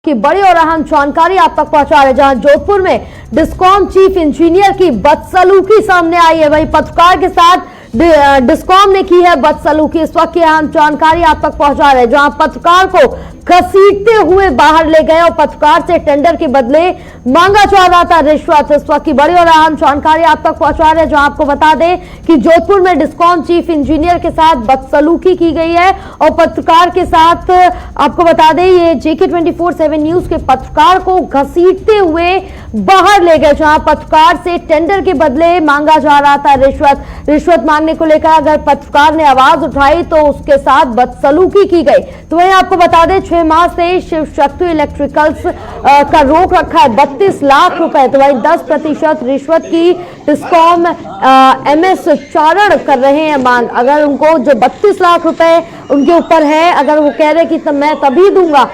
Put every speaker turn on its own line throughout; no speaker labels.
की बड़ी और अहम जानकारी आप तक पहुंचा रहे, जहां जोधपुर में डिस्कॉम चीफ इंजीनियर की बदसलूकी सामने आई है। वहीं पत्रकार के साथ डिस्कॉम ने की है बदसलूकी। इस वक्त की अहम जानकारी आप तक पहुंचा रहे, जहां पत्रकार को घसीटते हुए बाहर ले गए और पत्रकार से टेंडर के बदले मांगा जा रहा था रिश्वत। इस वक्त की बड़ी और अहम जानकारी आप तक पहुंचा रहे, जहां आपको बता दें कि जोधपुर में डिस्कॉम चीफ इंजीनियर के साथ बदसलूकी की गई है और पत्रकार के साथ आपको बता दें ये JK 24/7 न्यूज के पत्रकार को घसीटते हुए बाहर ले गए, जहां पत्रकार से टेंडर के बदले मांगा जा रहा था रिश्वत मांगने को लेकर अगर पत्रकार ने आवाज उठाई तो उसके साथ बदसलूकी की गई। तो वहीं आपको बता दें 6 माह से शिव शक्ति इलेक्ट्रिकल्स का रोक रखा है 32 लाख रुपए। तो वहीं 10% रिश्वत की डिस्कॉम MS चारण कर रहे हैं मांग। अगर उनको जो 32 लाख रुपए उनके ऊपर है, अगर वो कह रहे कि मैं तभी दूंगा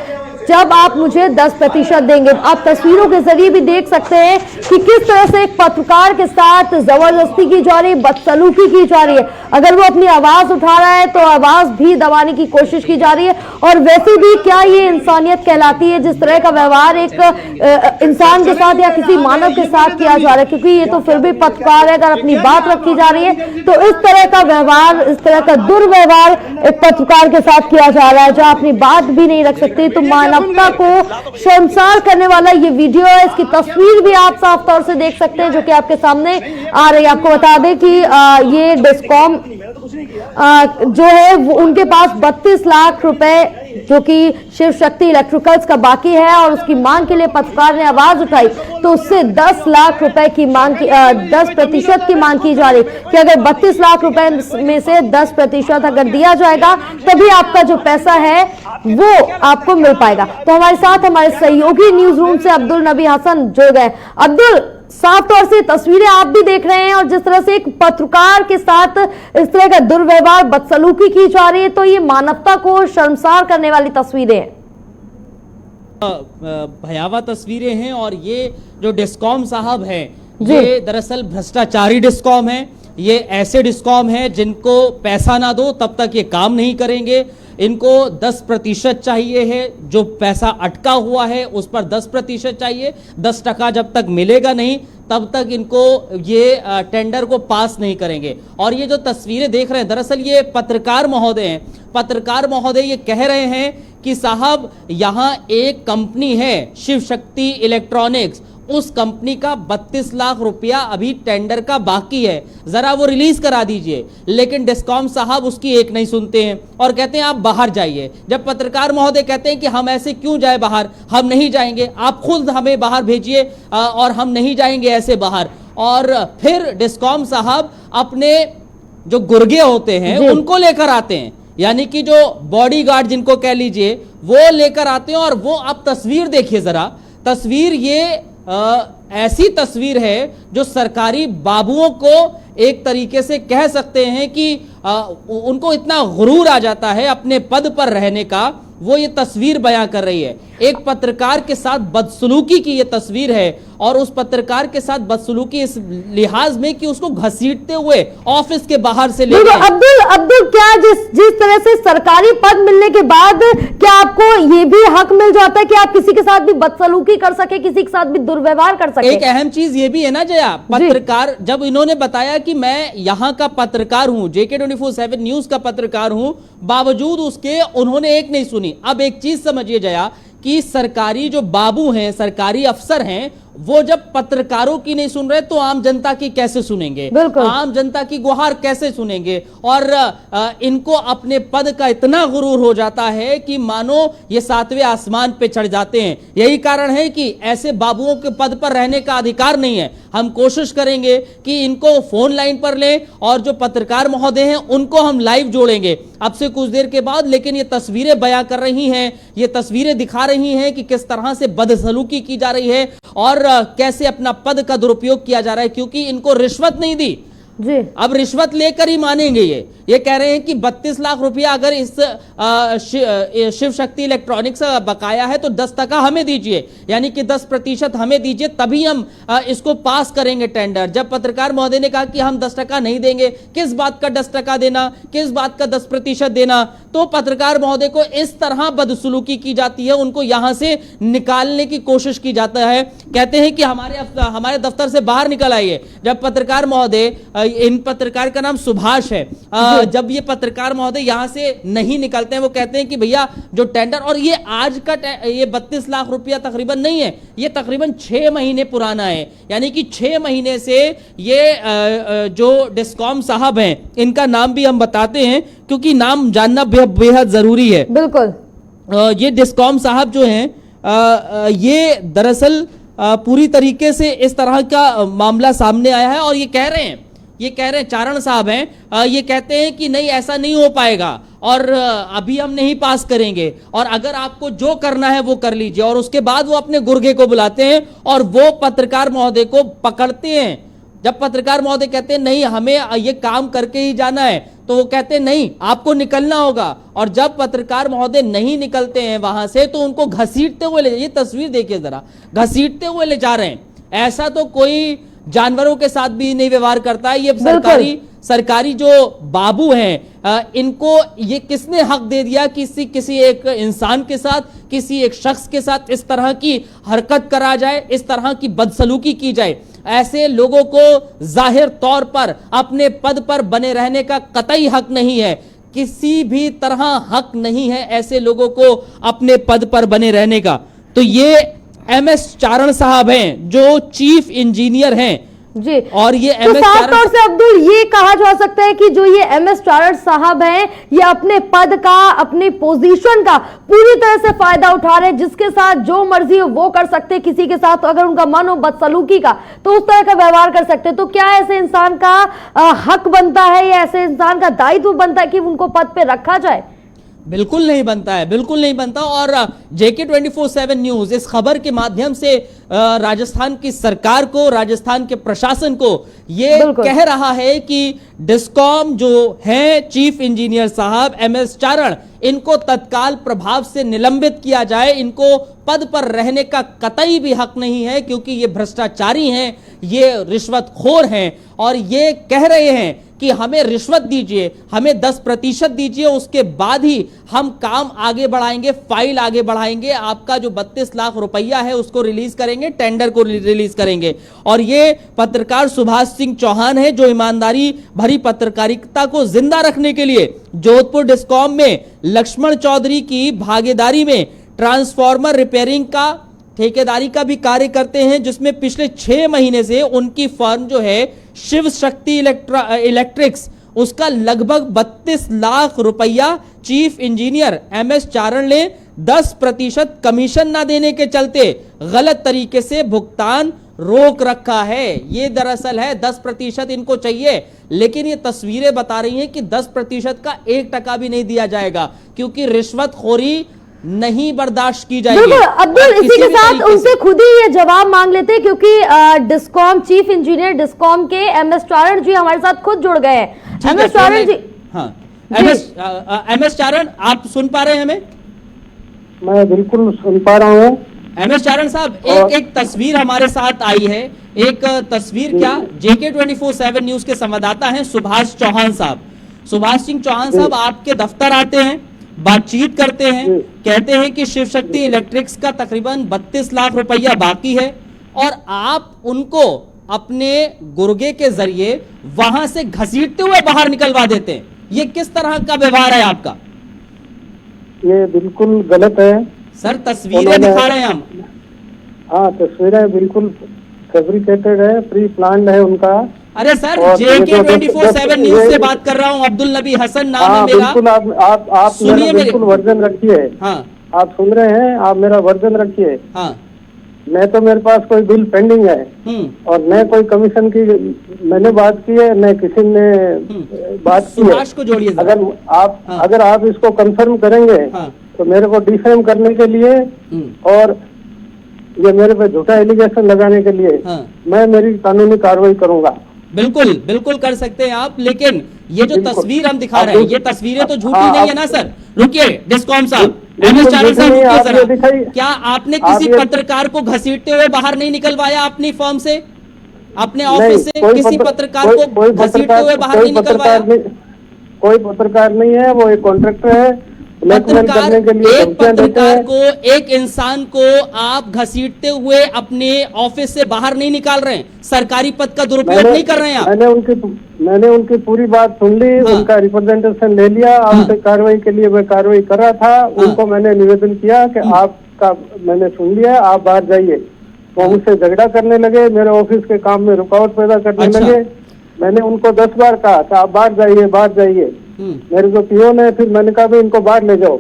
जब आप मुझे 10% देंगे। आप तस्वीरों के जरिए भी देख सकते हैं कि किस तरह से एक पत्रकार के साथ जबरदस्ती की जा रही है, बदसलूकी की जा रही है। अगर वो अपनी आवाज उठा रहा है तो आवाज भी दबाने की कोशिश की जा रही है। और वैसे भी क्या ये इंसानियत कहलाती है, जिस तरह का व्यवहार एक इंसान के साथ या किसी मानव के साथ किया जा रहा है, क्योंकि ये तो फिर भी पत्रकार है। अगर अपनी बात रखी जा रही है तो इस तरह का व्यवहार, इस तरह का दुर्व्यवहार एक पत्रकार के साथ किया जा रहा है, जहां अपनी बात भी नहीं रख सकती। तो मानवता को शर्मसार करने वाला ये वीडियो है। इसकी तस्वीर भी आप साफ तौर से देख सकते हैं जो कि आपके सामने आ रही है। आपको बता दें कि ये डिस्कॉम जो है वो उनके पास 32 लाख रुपए जो कि शिव शक्ति इलेक्ट्रिकल्स का बाकी है और उसकी मांग के लिए पत्रकार ने आवाज उठाई तो उससे 10 लाख रुपए की मांग की 10% की मांग की जा रही कि अगर 32 लाख रुपए में से 10% अगर दिया जाएगा तभी आपका जो पैसा है वो आपको मिल पाएगा। तो हमारे साथ हमारे सहयोगी न्यूज रूम से अब्दुल नबी हसन जुड़ गए। अब्दुल, साफ तौर से तस्वीरें आप भी देख रहे हैं और जिस तरह से एक पत्रकार के साथ इस तरह का दुर्व्यवहार, बदसलूकी की जा रही है, तो ये मानवता को शर्मसार करने वाली तस्वीरें हैं।
भयावह तस्वीरें हैं और ये जो डिस्कॉम साहब हैं ये दरअसल भ्रष्टाचारी डिस्कॉम है। ये ऐसे डिस्कॉम है जिनको पैसा ना दो तब तक ये काम नहीं करेंगे। इनको 10% चाहिए है, जो पैसा अटका हुआ है उस पर 10% चाहिए। 10% जब तक मिलेगा नहीं तब तक इनको ये टेंडर को पास नहीं करेंगे। और ये जो तस्वीरें देख रहे हैं दरअसल ये पत्रकार महोदय हैं। पत्रकार महोदय ये कह रहे हैं कि साहब यहाँ एक कंपनी है शिव शक्ति इलेक्ट्रॉनिक्स, उस कंपनी का 32 लाख रुपया अभी टेंडर का बाकी है, जरा वो रिलीज करा दीजिए। लेकिन डिस्कॉम साहब उसकी एक नहीं सुनते हैं और कहते हैं आप बाहर जाइए। जब पत्रकार महोदय कहते हैं कि हम ऐसे क्यों जाए बाहर, हम नहीं जाएंगे, आप खुद हमें बाहर भेजिए और हम नहीं जाएंगे ऐसे बाहर। और फिर डिस्कॉम साहब अपने जो गुर्गे होते हैं उनको लेकर आते हैं, यानी कि जो बॉडीगार्ड जिनको कह लीजिए वो लेकर आते हैं। और वो आप तस्वीर देखिए जरा, तस्वीर ये ऐसी तस्वीर है जो सरकारी बाबुओं को एक तरीके से कह सकते हैं कि उनको इतना गुरूर आ जाता है अपने पद पर रहने का, वो ये तस्वीर बयां कर रही है। एक पत्रकार के साथ बदसलूकी की ये तस्वीर है और उस पत्रकार के साथ बदसलूकी इस लिहाज में कि उसको घसीटते हुए ऑफिस के बाहर से ले गए।
अब्दुल क्या जिस तरह से सरकारी पद मिलने के बाद क्या आपको ये भी हक मिल जाता है कि आप किसी के साथ भी बदसलूकी कर सके, किसी के साथ भी दुर्व्यवहार कर सके?
एक अहम चीज ये भी है ना जया, पत्रकार जब इन्होंने बताया कि मैं यहाँ का पत्रकार हूं, JK 24/7 न्यूज का पत्रकार हूं, बावजूद उसके उन्होंने एक नहीं सुनी। अब एक चीज समझिए जया कि सरकारी जो बाबू हैं, सरकारी अफसर हैं, वो जब पत्रकारों की नहीं सुन रहे तो आम जनता की कैसे सुनेंगे, आम जनता की गुहार कैसे सुनेंगे? और इनको अपने पद का इतना गुरूर हो जाता है कि मानो ये 7वें आसमान पे चढ़ जाते हैं। यही कारण है कि ऐसे बाबुओं के पद पर रहने का अधिकार नहीं है। हम कोशिश करेंगे कि इनको फोन लाइन पर लें और जो पत्रकार महोदय हैं उनको हम लाइव जोड़ेंगे अब से कुछ देर के बाद। लेकिन ये तस्वीरें बयां कर रही हैं, ये तस्वीरें दिखा रही हैं कि किस तरह से बदसलूकी की जा रही है और कैसे अपना पद का दुरुपयोग किया जा रहा है, क्योंकि इनको रिश्वत नहीं दी
जी।
अब रिश्वत लेकर ही मानेंगे। ये कह रहे हैं कि 32 लाख रुपया अगर इस शिव शक्ति इलेक्ट्रॉनिक्स बकाया है तो 10% हमें दीजिए, यानी कि 10% हमें दीजिए तभी हम इसको पास करेंगे टेंडर। जब पत्रकार महोदय ने कहा कि हम 10% नहीं देंगे, किस बात का 10% देना, किस बात का 10% देना, तो पत्रकार महोदय को इस तरह बदसलूकी की जाती है, उनको यहां से निकालने की कोशिश की जाता है। कहते हैं कि हमारे दफ्तर से बाहर निकल आइए। जब पत्रकार महोदय, इन पत्रकार का नाम सुभाष है, जब ये पत्रकार महोदय यहां से नहीं निकलते हैं, वो कहते हैं कि भैया जो टेंडर, और ये आज का ये 32 लाख रुपया तकरीबन नहीं है, ये तकरीबन 6 महीने पुराना है। यानी कि 6 महीने से ये जो डिस्कॉम साहब हैं, इनका नाम भी हम बताते हैं क्योंकि नाम जानना बेहद जरूरी है।
बिल्कुल।
ये डिस्कॉम साहब जो हैं, ये दरअसल पूरी तरीके से इस तरह का मामला सामने आया है और ये कह रहे हैं चारण साहब हैं, ये कहते हैं कि नहीं, ऐसा नहीं हो पाएगा और अभी हम नहीं पास करेंगे, और अगर आपको जो करना है वो कर लीजिए। और उसके बाद वो अपने गुर्गे को बुलाते हैं और वो पत्रकार महोदय को पकड़ते हैं। जब पत्रकार महोदय कहते हैं नहीं, हमें ये काम करके ही जाना है, तो वो कहते हैं नहीं, आपको निकलना होगा। और जब पत्रकार महोदय नहीं निकलते हैं वहां से, तो उनको घसीटते हुए ये तस्वीर देखिए जरा, घसीटते हुए ले जा रहे हैं। ऐसा तो कोई जानवरों के साथ भी नहीं व्यवहार करता है। ये सरकारी जो बाबू हैं, इनको ये किसने हक दे दिया कि किसी एक इंसान के साथ, किसी एक शख्स के साथ इस तरह की हरकत करा जाए, इस तरह की बदसलूकी की जाए। ऐसे लोगों को जाहिर तौर पर अपने पद पर बने रहने का कतई हक नहीं है, किसी भी तरह हक नहीं है ऐसे लोगों को अपने पद पर बने रहने का। तो ये MS चारण साहब हैं जो चीफ इंजीनियर हैं
जी।
और ये
तो साफ तौर से अब्दुल ये कहा जा सकता है कि जो ये MS चारण साहब हैं, ये अपने पद का, अपनी पोजीशन का पूरी तरह से फायदा उठा रहे हैं। जिसके साथ जो मर्जी हो वो कर सकते हैं, किसी के साथ अगर उनका मन हो बदसलूकी का तो उस तरह का व्यवहार कर सकते हैं। तो क्या ऐसे इंसान का हक बनता है या ऐसे इंसान का दायित्व बनता है कि उनको पद पे रखा जाए?
बिल्कुल नहीं बनता है, बिल्कुल नहीं बनता। और JK 24/7 न्यूज इस खबर के माध्यम से राजस्थान की सरकार को, राजस्थान के प्रशासन को ये कह रहा है कि डिस्कॉम जो है चीफ इंजीनियर साहब MS चारण, इनको तत्काल प्रभाव से निलंबित किया जाए। इनको पद पर रहने का कतई भी हक नहीं है क्योंकि ये भ्रष्टाचारी हैं, ये रिश्वतखोर हैं और ये कह रहे हैं कि हमें रिश्वत दीजिए, हमें 10% दीजिए, उसके बाद ही हम काम आगे बढ़ाएंगे, फाइल आगे बढ़ाएंगे, आपका जो 32 लाख रुपया है उसको रिलीज करेंगे, टेंडर को रिलीज करेंगे। और ये पत्रकार सुभाष सिंह चौहान है जो ईमानदारी भरी पत्रकारिता को जिंदा रखने के लिए जोधपुर डिस्कॉम में लक्ष्मण चौधरी की भागीदारी में ट्रांसफार्मर रिपेयरिंग का, ठेकेदारी का भी कार्य करते हैं, जिसमें पिछले 6 महीने से उनकी फर्म जो है शिव शक्ति इलेक्ट्रिक्स, उसका लगभग 32 लाख रुपया चीफ इंजीनियर MS चारण ने 10% कमीशन ना देने के चलते गलत तरीके से भुगतान रोक रखा है। ये दरअसल है 10% इनको चाहिए, लेकिन ये तस्वीरें बता रही हैं कि 10% का 1% भी नहीं दिया जाएगा क्योंकि रिश्वतखोरी नहीं बर्दाश्त की जाएगी।
बिल्कुल अब्दुल, इसी के साथ उनसे खुद ही ये जवाब मांग लेते हैं क्योंकि डिस्कॉम चीफ इंजीनियर डिस्कॉम के MS चारण जी हमारे साथ खुद जुड़ गए हैं। MS चारण जी,
हाँ MS चारण, आप सुन पा रहे हैं हमें?
मैं बिल्कुल सुन पा रहा हूँ।
MS चारण साहब, एक तस्वीर हमारे साथ आई है, एक तस्वीर क्या, JK 24/7 न्यूज के संवाददाता हैं सुभाष चौहान साहब। सुभाष सिंह चौहान साहब आपके दफ्तर आते हैं, बातचीत करते हैं, कहते हैं कि शिव शक्ति इलेक्ट्रिक्स का तकरीबन 32 लाख रुपया बाकी है और आप उनको अपने गुर्गे के जरिए वहां से घसीटते हुए बाहर निकलवा देते हैं। ये किस तरह का व्यवहार है आपका?
ये बिल्कुल गलत है
सर, तस्वीरें दिखा रहे हैं हम।
हाँ, तस्वीरें बिल्कुल फैब्रिकेटेड है, प्री प्लान्ड है उनका।
अरे सर, JK 24/7 न्यूज से बात कर रहा हूँ, अब्दुल नबी हसन नाम है मेरा।
बिल्कुल आप
सुनिए,
बिल्कुल वर्जन रखिए।
हाँ,
आप सुन रहे हैं, आप मेरा वर्जन रखिए।
हाँ,
न तो मेरे पास कोई बिल पेंडिंग है और न कोई कमीशन की मैंने बात की है, न किसी ने बात की है।
को जोड़िए।
अगर आप इसको कंफर्म करेंगे तो मेरे को डिफेम करने के लिए और ये मेरे पे झूठा एलिगेशन लगाने के लिए मैं मेरी कानूनी कार्रवाई करूंगा।
बिल्कुल बिल्कुल कर सकते हैं आप, लेकिन ये जो तस्वीर हम दिखा रहे हैं, ये तस्वीरें तो झूठी नहीं है ना सर? रुकिए डिस्कॉम साहब, MS चारण साहब रुकिए जरा। क्या आपने किसी पत्रकार को घसीटते हुए बाहर नहीं निकलवाया अपनी फर्म से, अपने ऑफिस से? किसी पत्रकार को घसीटते हुए बाहर नहीं निकलवाया?
कोई पत्रकार नहीं है, वो एक कॉन्ट्रैक्टर है। ब्लैकमेल करने के लिए
एक
धमकियां देते
पत्रकार
हैं।
को, एक इंसान को आप घसीटते हुए अपने ऑफिस से बाहर नहीं निकाल रहे हैं, सरकारी पद का दुरुपयोग नहीं कर रहे हैं आप।
मैंने उनकी पूरी बात सुन ली,
हाँ।
उनका रिप्रेजेंटेशन ले लिया। आपसे कार्रवाई के लिए मैं कार्रवाई कर रहा था। उनको मैंने निवेदन किया कि आपका मैंने सुन लिया, आप बाहर जाइए। वो मुझसे झगड़ा करने लगे, मेरे ऑफिस के काम में रुकावट पैदा करने
अच्छा।
लगे। मैंने उनको 10 बार कहा कि आप बाहर जाइए, बाहर जाइए। मेरे जो पियोन है, फिर मैंने कहा भी इनको बाहर ले जाओ।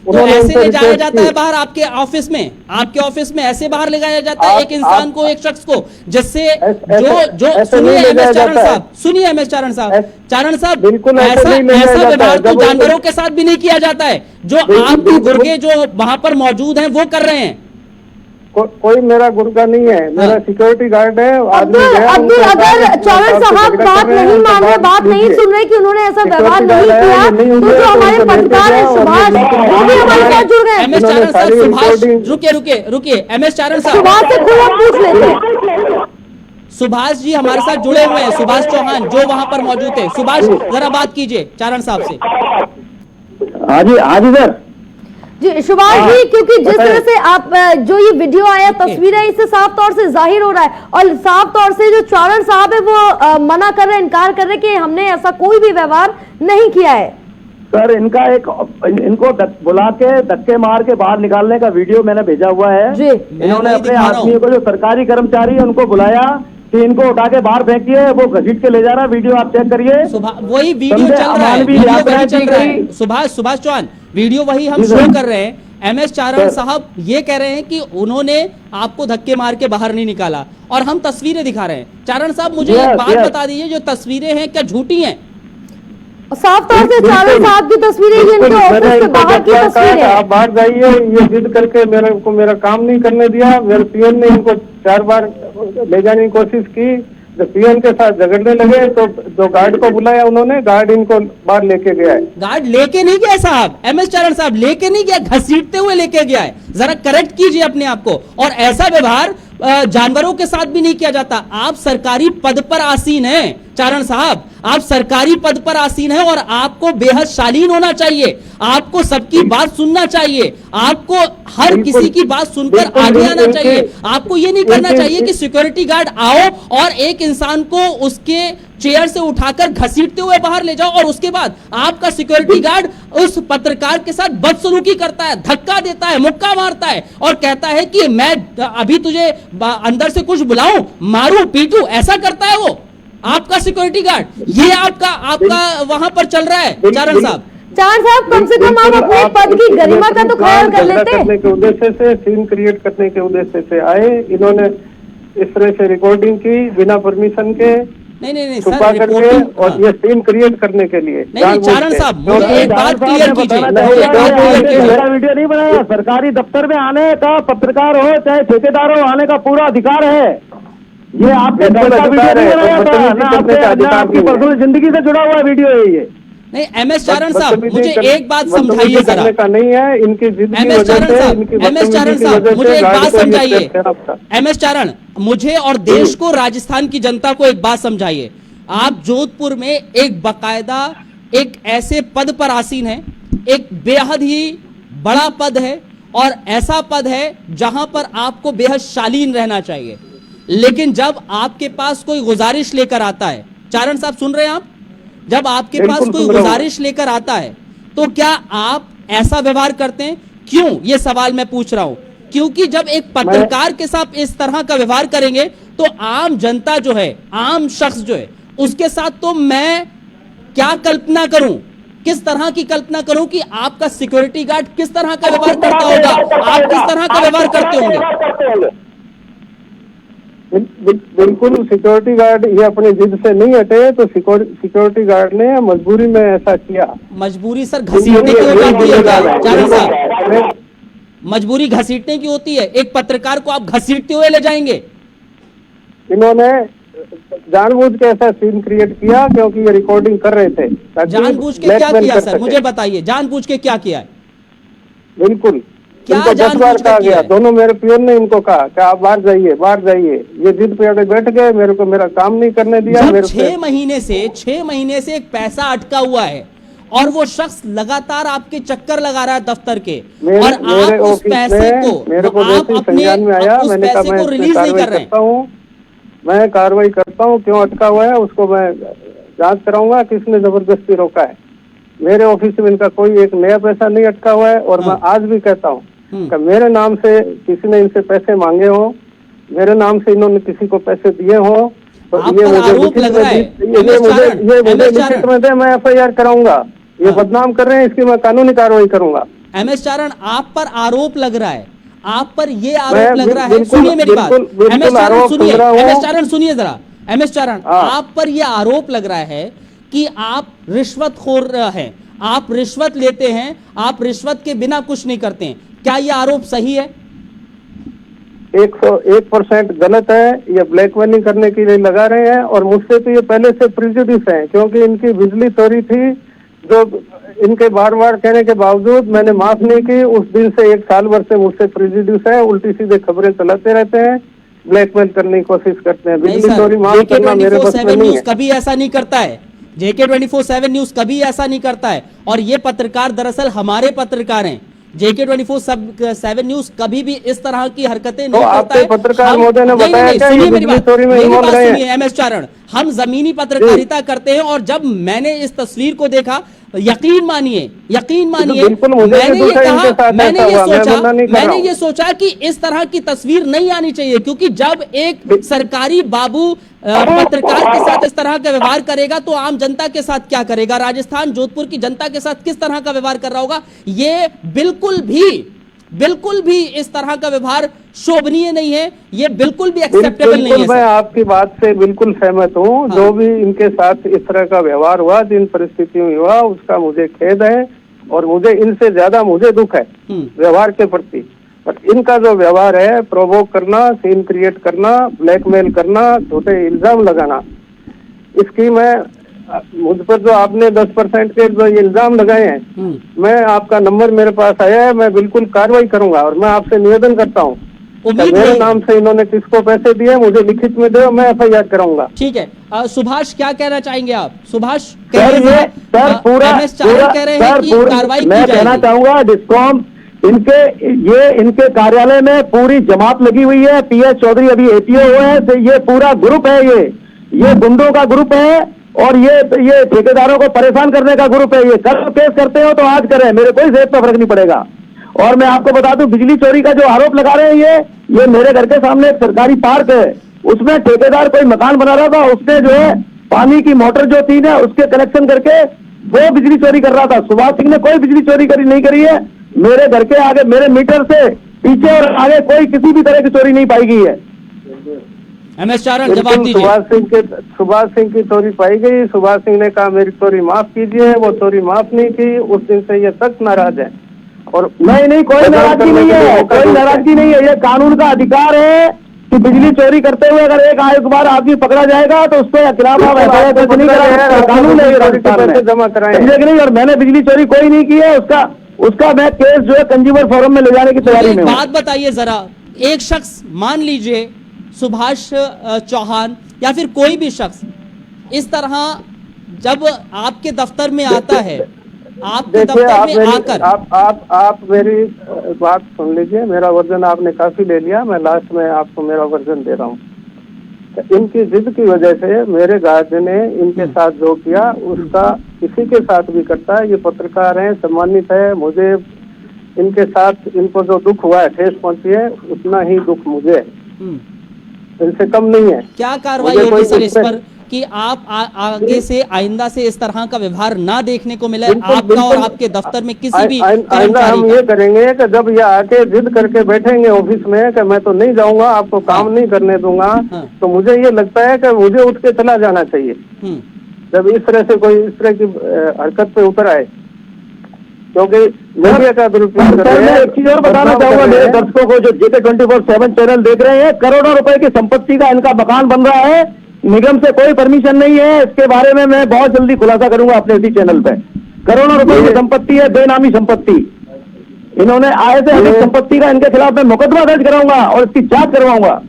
तो ऐसे ले जाया जाता है बाहर आपके ऑफिस में? आपके ऑफिस में ऐसे बाहर ले जाया जाता है एक इंसान को, एक शख्स को, जिससे जो सुनिए एमएस चारण साहब, सुनिए एमएस चारण साहब, चारण साहब,
बिल्कुल
ऐसा व्यवहार तो जानवरों के साथ भी नहीं किया जाता है जो आपके गुर्गे जो वहां पर मौजूद हैं वो कर रहे हैं।
कोई मेरा गुर्गा नहीं है, मेरा सिक्योरिटी गार्ड है।
अब्दुल, अगर चारण साहब बात नहीं मान रहे, बात नहीं सुन रहे कि उन्होंने ऐसा व्यवहार नहीं किया, तो जो हमारे पत्रकार है सुभाष, वो भी हमारे साथ जुड़ गए।
एमएस चारण साहब, सुभाष, रुकिए एमएस चारण साहब,
सुभाष से खुद हम पूछ लेते हैं।
सुभाष जी हमारे साथ जुड़े हुए हैं, सुभाष चौहान जो वहां पर मौजूद थे। सुभाष जरा बात कीजिए चारण साहब से।
हाँ जी सर।
जी सुभाष जी, क्योंकि जिस तरह से आप जो ये वीडियो आया, तस्वीरें, इससे साफ तौर से जाहिर हो रहा है और साफ तौर से जो चारण साहब है वो मना कर रहे हैं, इनकार कर रहे हैं कि हमने ऐसा कोई भी व्यवहार नहीं किया है।
सर इनको बुला के धक्के मार के बाहर निकालने का वीडियो मैंने भेजा हुआ है
जी।
इन्होंने अपने आदमियों को, जो सरकारी कर्मचारी है, उनको बुलाया कि इनको उठा के बाहर फेंकिए, वो घसीट के ले जा रहा है। वीडियो आप चेक करिए,
वही वीडियो चल रहा है, वीडियो वही चल रहा है। सुभाष चौहान, वीडियो वही हम शो कर रहे हैं। एमएस चारण साहब ये कह रहे हैं कि उन्होंने आपको धक्के मार के बाहर नहीं निकाला और हम तस्वीरें दिखा रहे हैं। चारण साहब मुझे एक बात बता दीजिए, जो तस्वीरें हैं क्या झूठी हैं?
साफ तौर से चारण साहब की तस्वीरें, ये इनके ऑफिस से बाहर की तस्वीरें हैं।
आप बाहर जाइए, ये जिद करके मेरा काम नहीं करने दिया। मेरे पीएन ने इनको 4 बार ले जाने की कोशिश की। जब पीएन के साथ झगड़ने लगे तो जो गार्ड को बुलाया उन्होंने, गार्ड इनको बाहर लेके गया है।
गार्ड लेके नहीं गया साहब, एमएस चारण साहब लेके नहीं गया, घसीटते हुए लेके गया है। जरा करेक्ट कीजिए अपने आप को। और ऐसा व्यवहार जानवरों के साथ भी नहीं किया जाता। आप सरकारी पद पर आसीन हैं चारण साहब, आप सरकारी पद पर आसीन हैं और आपको बेहद शालीन होना चाहिए। आपको सबकी बात सुनना चाहिए, आपको हर किसी की बात सुनकर आगे आना चाहिए। आपको ये नहीं करना चाहिए कि सिक्योरिटी गार्ड आओ और एक इंसान को उसके चेयर से उठाकर घसीटते हुए बाहर ले जाओ और उसके बाद आपका सिक्योरिटी गार्ड उस पत्रकार के साथ बदसलूकी करता है, धक्का देता है, मुक्का मारता है और कहता है कि मैं अभी तुझे अंदर से कुछ बुलाऊं, मारूं, पीटूं, ऐसा करता है वो आपका सिक्योरिटी गार्ड। ये आपका वहां पर चल रहा है चारण साहब।
चारण साहब, कम से कम आप अपने पद की गरिमा का तो ख्याल कर लेते हैं।
करने के उद्देश्य से, सीन क्रिएट करने के उद्देश्य से आए। इन्होंने इस तरह से रिकॉर्डिंग की बिना परमिशन के,
नहीं
छुपा
सर,
करके, और ये सीन क्रिएट करने के लिए।
नहीं चारण साहब, मुझे एक बात क्लियर कीजिए।
मेरा वीडियो नहीं बनाया। सरकारी दफ्तर में आने का, पत्रकार हो चाहे ठेकेदार हो, आने का पूरा अधिकार है। ये आपके घर का वीडियो नहीं बनाया था ना, आपकी पर्सनल जिंदगी से जुड़ा हुआ वीडियो है ये।
नहीं एमएस चारण साहब, मुझे एक बात समझाइए जरा।
का नहीं है, इनकी जिद की
एमएस
वजह
चारण
से,
साहब,
इनकी
चारण साहब,
वजह
मुझे
से
एक
गार्ड
बात
को ये
समझाइए।
करते हैं आपका।
एमएस चारण, मुझे और देश को, राजस्थान की जनता को एक बात समझाइए। आप जोधपुर में एक बाकायदा एक ऐसे पद पर आसीन है, एक बेहद ही बड़ा पद है और ऐसा पद है जहां पर आपको बेहद शालीन रहना चाहिए। लेकिन जब आपके पास कोई गुजारिश लेकर आता है, चारण साहब सुन रहे हैं आप, जब आपके पास कोई गुजारिश लेकर आता है तो क्या आप ऐसा व्यवहार करते हैं? क्यों, ये सवाल मैं पूछ रहा हूं। क्योंकि जब एक पत्रकार के साथ इस तरह का व्यवहार करेंगे तो आम जनता जो है, आम शख्स जो है, उसके साथ तो मैं क्या कल्पना करूं, किस तरह की कल्पना करूं कि आपका सिक्योरिटी गार्ड किस तरह का व्यवहार करता होगा, आप किस तरह का व्यवहार करते होंगे?
बिल्कुल, सिक्योरिटी गार्ड ये अपनी जिद से नहीं हटे, तो सिक्योरिटी गार्ड ने मजबूरी में ऐसा किया।
मजबूरी सर घसीटने की होती है चारण साहब, मजबूरी घसीटने की होती है। एक पत्रकार को आप घसीटते हुए ले जाएंगे?
इन्होंने जानबूझ के ऐसा सीन क्रिएट किया क्योंकि ये रिकॉर्डिंग कर रहे थे।
जानबूझ के क्या किया सर, मुझे बताइए, जानबूझ के क्या किया है?
बिल्कुल,
क्या
इनको 10 बार कहा गया। दोनों मेरे पियोन ने इनको कहा कि आप बाहर जाइए, बाहर जाइए। ये जिद पे आगे बैठ गए, मेरे को मेरा काम नहीं करने दिया।
जब 6 महीने से एक पैसा अटका हुआ है, और वो शख्स लगातार आपके चक्कर लगा रहा है दफ्तर के,
मेरे
और आप उस
ऑफिस
पैसे
में
को
मेरे को
आप
जैसे
अपने
संज्ञान में आया,
उस
मैंने कहा
पैसे
मैं
को
इसमें
रिलीज नहीं
कार्रवाई
कर रहे हैं।
करता हूँ, मैं कार्रवाई करता हूँ, क्यों अटका हुआ है उसको मैं जांच कराऊंगा, किसने जबरदस्ती रोका है। मेरे ऑफिस में इनका कोई एक नया पैसा नहीं अटका हुआ है, और मैं आज भी कहता हूँ कि मेरे नाम से किसी ने इनसे पैसे मांगे हो, मेरे नाम से इन्होंने किसी को पैसे दिए हो, तो
आप
ये
पर
मुझे
आरोप लग रहा है,
ये मुझे लिखित में दे, मैं FIR कराऊंगा। ये बदनाम कर रहे हैं, इसकी मैं कानूनी कार्रवाई करूंगा।
MS चारण, आप पर आरोप लग रहा है, आप पर ये आरोप
मैं
लग रहा है,
बिल्कुल-
सुनिए मेरी बात,
बिल्कुल
MS चारण
आरोप
सुनिए,
सुन रहा हूं।
MS चारण सुनिए जरा, MS चारण,
हाँ।
आप पर ये आरोप लग रहा है कि आप रिश्वतखोर हैं, आप रिश्वत लेते हैं, आप रिश्वत के बिना कुछ नहीं करते हैं, क्या ये आरोप सही है?
101% गलत है। ये ब्लैकमेलिंग करने के लिए लगा रहे हैं, और मुझसे तो ये पहले से प्रिजुडिस है, क्योंकि इनकी बिजली चोरी थी, जो इनके बार बार कहने के बावजूद मैंने माफ नहीं की। उस दिन से 1 साल भर से मुझसे प्रिजुडिस है, उल्टी सीधे खबरें चलाते रहते हैं, ब्लैकमेल करने की कोशिश करते हैं।
नहीं
बिजली
सर,
चोरी माफ करना मेरे बस में
JK24/7
नहीं
न्यूज
है।
कभी ऐसा नहीं करता है, JK24/7 न्यूज कभी ऐसा नहीं करता है, और ये पत्रकार दरअसल हमारे पत्रकार हैं। JK24/7 न्यूज कभी भी इस तरह की हरकतें नहीं करता
आपके
है।
पत्रकार महोदय ने बताया क्या ये बिजली चोरी में इन्वॉल्व रहे हैं?
MS चारण, हम जमीनी पत्रकारिता करते हैं, और जब मैंने इस तस्वीर को देखा, यकीन मानिए
बिल्कुल मुझे
मैंने
भी
ये
दुख है
कहा,
इनके साथ
मैंने
ऐसा
ये
हुआ, मैं
सोचा,
मना नहीं कर रहा
मैंने
हूं।
ये सोचा कि इस तरह की तस्वीर नहीं आनी चाहिए, क्योंकि जब एक सरकारी बाबू पत्रकार के साथ इस तरह का व्यवहार करेगा तो आम जनता के साथ क्या करेगा, राजस्थान जोधपुर की जनता के साथ किस तरह का व्यवहार कर रहा होगा। ये बिल्कुल भी इस तरह का व्यवहार शोभनीय नहीं है, ये बिल्कुल भी एक्सेप्टेबल नहीं है।
मैं
सर,
आपकी बात से बिल्कुल सहमत हूँ।
हाँ।
जो भी इनके साथ इस तरह का व्यवहार हुआ, जिन परिस्थितियों में हुआ, उसका मुझे खेद है, और मुझे इनसे ज्यादा मुझे दुख है व्यवहार के प्रति। बट इनका जो व्यवहार है, प्रोवोक करना, सीन क्रिएट करना, ब्लैकमेल करना, झूठे इल्जाम लगाना, इसकी मैं मुझ पर जो आपने 10% के जो इल्जाम लगाए हैं, मैं आपका नंबर मेरे पास आया है, मैं बिल्कुल कार्रवाई करूंगा। और मैं आपसे निवेदन करता हूँ, मेरे नाम से इन्होंने किसको पैसे दिए मुझे लिखित में दो, मैं FIR कराऊंगा।
ठीक है। सुभाष, क्या कहना चाहेंगे आप? सुभाष
सर पूरा
MS चारण कह रहे हैं कि कार्रवाई
मैं
की
कहना
जाएगी।
चाहूंगा, डिस्कॉम इनके कार्यालय में पूरी जमात लगी हुई है। PS चौधरी अभी APO हुए हैं, तो ये पूरा ग्रुप है, ये गुंडों का ग्रुप है, और ये ठेकेदारों को परेशान करने का ग्रुप है। ये कल केस करते हो तो आज करें, मेरे कोई सेहत का फर्क नहीं पड़ेगा। और मैं आपको बता दूं, बिजली चोरी का जो आरोप लगा रहे हैं, ये मेरे घर के सामने एक सरकारी पार्क है, उसमें ठेकेदार कोई मकान बना रहा था, उसने जो है पानी की मोटर जो थी ना, उसके कनेक्शन करके वो बिजली चोरी कर रहा था। सुभाष सिंह ने कोई बिजली चोरी नहीं करी है। मेरे घर के आगे, मेरे मीटर से पीछे और आगे कोई किसी भी तरह की चोरी नहीं पाई गई है।
MS चारण, जवाब दीजिए।
सुभाष सिंह की चोरी पाई गई। सुभाष सिंह ने कहा मेरी चोरी माफ कीजिए, वो चोरी माफ नहीं की। उस दिन से ये सख्त नाराज है। और
नहीं, कोई नाराजगी नहीं है, कोई नाराजगी नहीं है। ये कानून का अधिकार है कि बिजली चोरी करते हुए अगर एक बार आदमी पकड़ा जाएगा तो उसके खिलाफ आप FIR दर्ज नहीं करा, कानून है राजस्थान में,
जमा कराएं।
नहीं। और मैंने बिजली चोरी कोई नहीं की है, उसका मैं केस जो है कंज्यूमर फोरम में ले जाने की तैयारी में
एक
हूं।
बात बताइए जरा, एक शख्स, मान लीजिए सुभाष चौहान या फिर कोई भी शख्स, इस तरह जब आपके दफ्तर में आता है, आपके दफ्तर में आकर
आप मेरी बात सुन लीजिए। मेरा वर्जन आपने काफी ले लिया, मैं लास्ट में आपको मेरा वर्जन दे रहा हूँ। इनकी जिद की वजह से मेरे गार्ड ने इनके साथ जो किया उसका किसी के साथ भी करता है। ये पत्रकार हैं, सम्मानित है। मुझे इनके साथ, इनको जो दुख हुआ है, ठेस पहुंची है, उतना ही दुख मुझे है, इनसे कम नहीं है।
क्या कार्रवाई होगी सर इस पर कि आप आगे से, आइंदा से इस तरह का व्यवहार ना देखने को मिले आपका और आपके दफ्तर में किसी भी
आइंदा हम ये करेंगे कि जब ये आके जिद करके बैठेंगे ऑफिस में कि मैं तो नहीं जाऊंगा, आपको काम नहीं करने दूंगा, तो मुझे ये लगता है कि मुझे उठ के चला जाना चाहिए। जब इस तरह से कोई इस तरह की हरकत पे उतर आए, क्योंकि मीडिया का दुरुपयोग कर रहे हैं।
एक चीज और बताना चाहूंगा मेरे दर्शकों को जो JK24/7 चैनल देख रहे हैं, करोड़ों रुपए की संपत्ति का इनका मकान बन रहा है, निगम से कोई परमिशन नहीं है। इसके बारे में मैं बहुत जल्दी खुलासा करूंगा अपने इसी चैनल पे। करोड़ों रुपए की संपत्ति है, बेनामी संपत्ति। इन्होंने आय से अधिक संपत्ति का इनके खिलाफ मैं मुकदमा दर्ज कराऊंगा और इसकी जांच करवाऊंगा।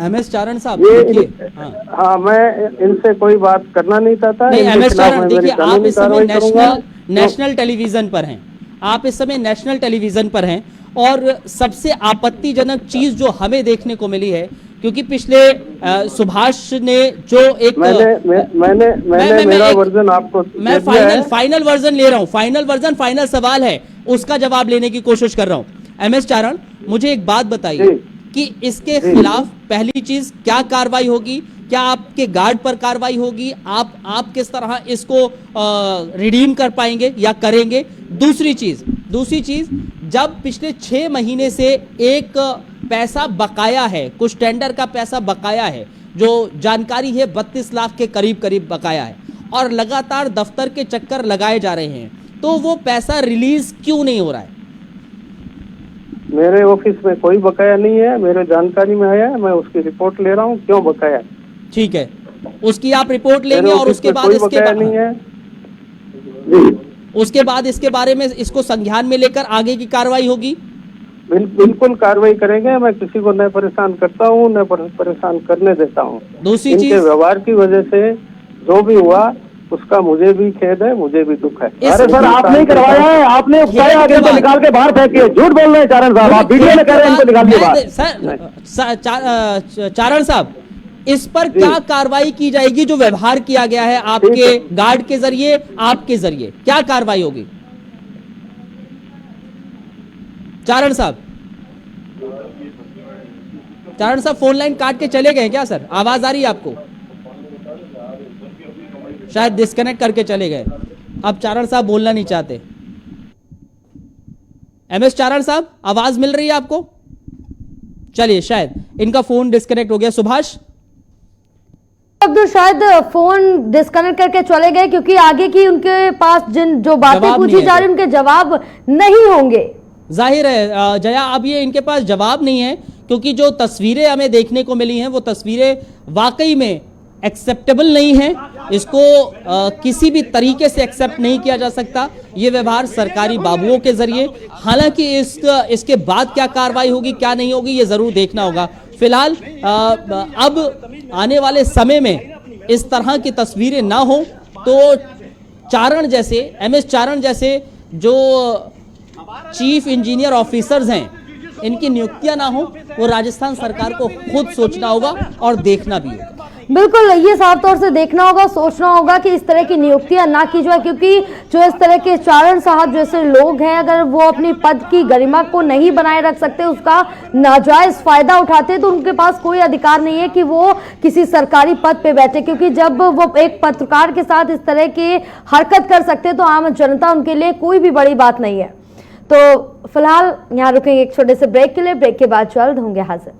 MS चारण साहब
ये
देखिए, हाँ
हाँ, मैं इनसे कोई बात करना नहीं चाहता।
नहीं,
इनके
MS
खिलाफ
चारण
मैं
देखिए,
मेरी
आप
कानूनी
इस समय
कार्रवाई करूंगा।
नेशनल टेलीविजन पर हैं, आप इस समय नेशनल टेलीविजन पर हैं, और सबसे आपत्तिजनक चीज जो हमें देखने को मिली है, क्योंकि पिछले सुभाष ने जो एक
मैंने मेरा वर्जन आपको
मैं
दे दिया है।
फाइनल वर्जन ले रहा हूं, फाइनल वर्जन, फाइनल सवाल है, उसका जवाब लेने की कोशिश कर रहा हूं। MS चारण, मुझे एक बात बताइए कि इसके खिलाफ पहली चीज क्या कार्रवाई होगी, क्या आपके गार्ड पर कार्रवाई होगी, आप किस तरह इसको रिडीम कर पाएंगे या करेंगे? दूसरी चीज, जब पिछले 6 महीने से एक पैसा बकाया है, कुछ टेंडर का पैसा बकाया है, जो जानकारी है 32 लाख के करीब बकाया है, और लगातार दफ्तर के चक्कर लगाए जा रहे हैं, तो वो पैसा रिलीज क्यों नहीं हो रहा है?
मेरे ऑफिस में कोई बकाया नहीं है, मेरे जानकारी में आया है, मैं उसकी रिपोर्ट ले रहा हूँ क्यों बकाया।
ठीक है, उसकी आप रिपोर्ट लेंगे और उसके बाद
नहीं है
उसके बाद इसके बारे में इसको संज्ञान में लेकर आगे की कार्रवाई होगी।
बिल्कुल कार्रवाई करेंगे। मैं किसी को न परेशान करता हूँ, न परेशान करने देता हूँ।
दूसरी
इनके
चीज,
व्यवहार की वजह से जो भी हुआ उसका मुझे भी खेद है, मुझे भी दुख है।
अरे सर, आपने करवाया है, आपने उकसाया, इनको निकाल के बाहर फेंकिए। झूठ बोल रहे हैं चारण साहब, आप वीडियो में कह रहे हैं इनको निकाल के बाहर।
चारण साहब, इस पर क्या कार्रवाई की जाएगी जो व्यवहार किया गया है आपके गार्ड के जरिए, आपके जरिए क्या कार्रवाई होगी? चारण साहब फोन लाइन काट के चले गए क्या सर? आवाज आ रही है आपको? शायद डिस्कनेक्ट करके चले गए। अब चारण साहब बोलना नहीं चाहते। MS चारण साहब, आवाज मिल रही है आपको? चलिए, शायद इनका फोन डिस्कनेक्ट हो गया। सुभाष,
अब तो शायद फोन डिस्कनेक्ट करके चले गए, क्योंकि आगे की उनके पास जो बातें पूछी जा रही उनके जवाब नहीं होंगे।
जाहिर है जया, अब ये इनके पास जवाब नहीं है, क्योंकि जो तस्वीरें हमें देखने को मिली हैं वो तस्वीरें वाकई में एक्सेप्टेबल नहीं है। इसको किसी भी तरीके से एक्सेप्ट नहीं किया जा सकता, ये व्यवहार सरकारी बाबुओं के जरिए। हालांकि इसके बाद क्या कार्रवाई होगी, क्या नहीं होगी, ये जरूर देखना होगा। फिलहाल अब आने वाले समय में इस तरह की तस्वीरें ना हो, तो चारण जैसे, MS चारण जैसे जो चीफ इंजीनियर ऑफिसर्स हैं, इनकी नियुक्तियां ना हो, वो राजस्थान सरकार को खुद सोचना होगा और देखना भी होगा।
बिल्कुल, ये साफ तौर से देखना होगा, सोचना होगा कि इस तरह की नियुक्तियां ना की जाए, क्योंकि जो इस तरह के चारण साहब जैसे लोग हैं, अगर वो अपनी पद की गरिमा को नहीं बनाए रख सकते, उसका नाजायज फायदा उठाते, तो उनके पास कोई अधिकार नहीं है कि वो किसी सरकारी पद पे बैठे। क्योंकि जब वो एक पत्रकार के साथ इस तरह की हरकत कर सकते, तो आम जनता उनके लिए कोई भी बड़ी बात नहीं है। तो फिलहाल यहाँ रुकेंगे एक छोटे से ब्रेक के लिए। ब्रेक के बाद जल्द होंगे हाजिर।